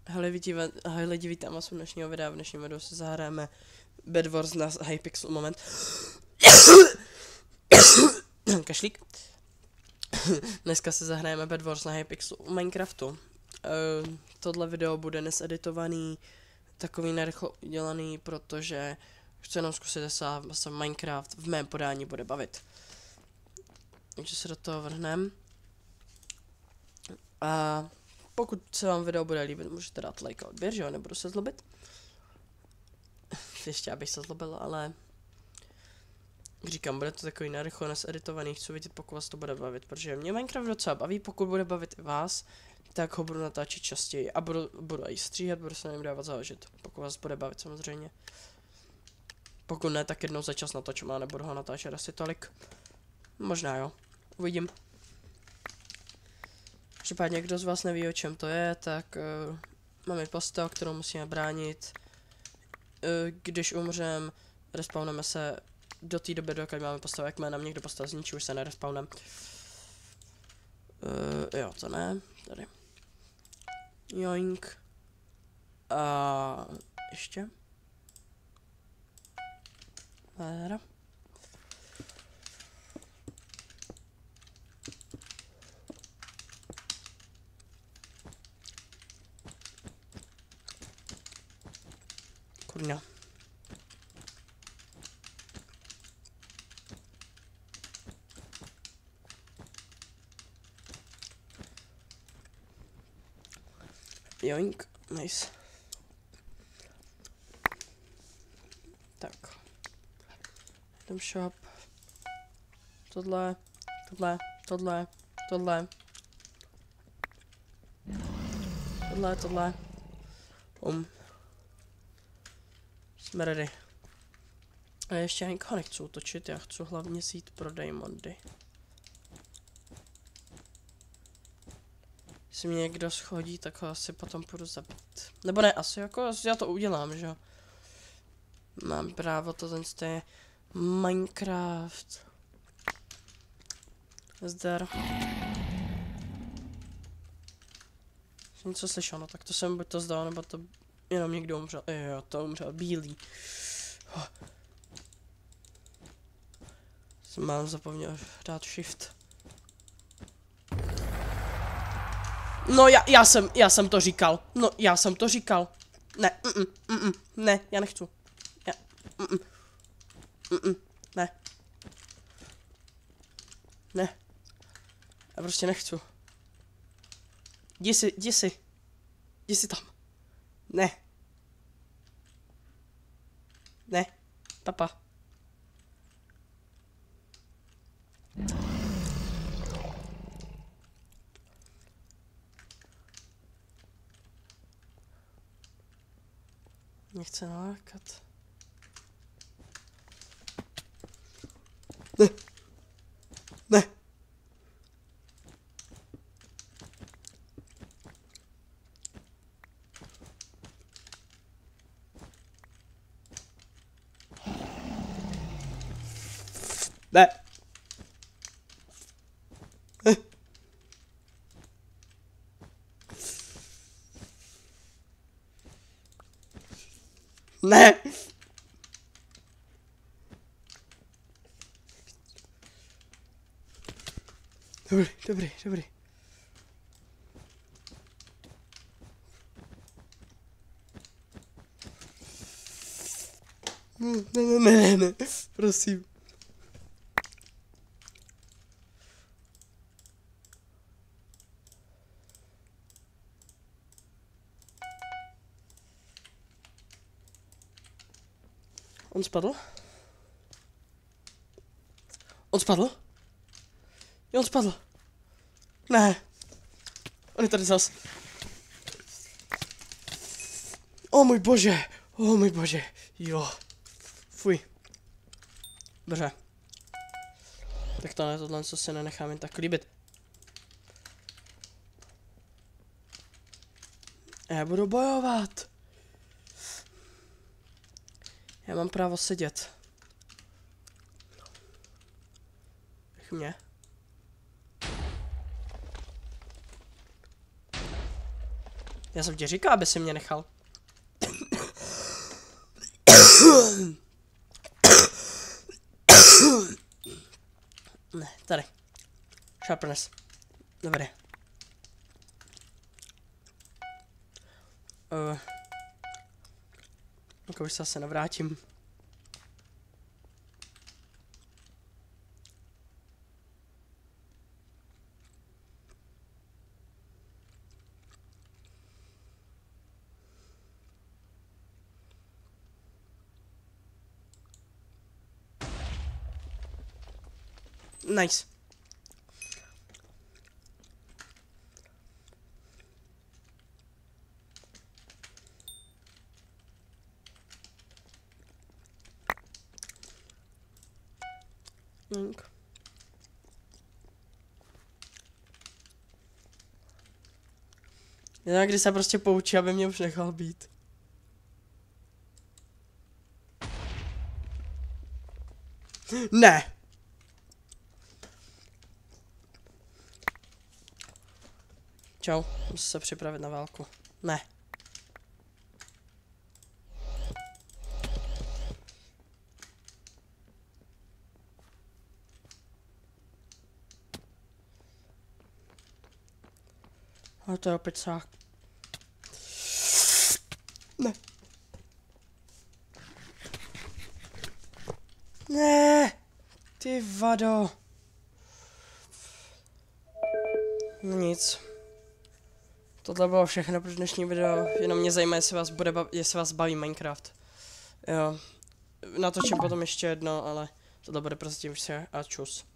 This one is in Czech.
Ahoj lidi, vítám vás u dnešního videa. V dnešním videu si zahrajeme Bed Wars na Hypixel. Moment. Kašlík. Dneska si zahrajeme Bed Wars na Hypixel u Minecraftu. Tohle video bude neseditovaný, takový narychlo udělaný, protože chci jenom zkusit, jestli se Minecraft v mém podání bude bavit. Takže se do toho vrhneme. A pokud se vám video bude líbit, můžete dát like a odběr, že jo, nebudu se zlobit. Ještě abych se zlobil, ale říkám, bude to takový narychlo neseditovaný, chci vidět, pokud vás to bude bavit, protože mě Minecraft docela baví, pokud bude bavit i vás, tak ho budu natáčet častěji a budu i stříhat, budu se na něm dávat záležet, pokud vás bude bavit samozřejmě. Pokud ne, tak jednou za čas natočím a nebudu ho natáčet asi tolik. Možná jo, uvidím. Případně, kdo z vás neví, o čem to je, tak máme postel, kterou musíme bránit. Když umřem, respawneme se do té doby, dokud máme postel, jak nám někdo postel zničí, už se nerespawnem. Jo, to ne, tady. Joink. A ještě. Tady. Kurňa. Joink, nice. Tak. Item shop. Tohle. Jsme ready. A ještě já nikoho nechci utočit, já chci hlavně jít pro diamondy. Jestli mě někdo schodí, tak ho asi potom půjdu zabít. Nebo ne, asi jako já to udělám, že jo. Mám právo, to je Minecraft. Zdar. Jsem něco slyšel, no tak to jsem buď to zdal, nebo to jenom někdo umřel. Jo, to umřel, bílý. Jsem mám zapomněl dát shift. No já jsem to říkal. No já jsem to říkal. Ne, ne, já nechci. Ne. Ne. Já prostě nechci. Jdi si tam. Ne. Ne. Papa. Nechce nalákat. Ne. Ne. Ne. Ne. Dobrý. Ne, prosím. On spadl? Jo, on spadl. Ne. On je tady zas. O můj bože. Jo. Fuj. Dobře. Tak to ne, tohle co se nenechám jen tak líbit. Já budu bojovat. Já mám právo sedět. Nech mě. Já jsem ti říkal, aby si mě nechal. Ne, tady. Sharpness. Dobré. Jako už se zase navrátím. Nice. Já když se prostě poučí, aby mě už nechal být. Ne! Čau, musím se připravit na válku. Ne. Ale to je opět sák. Ne. Ne. Ty vado. No nic. Tohle bylo všechno pro dnešní video, jenom mě zajímá, jestli vás baví Minecraft. Jo. Natočím potom ještě jedno, ale tohle bude prostě vše a čus.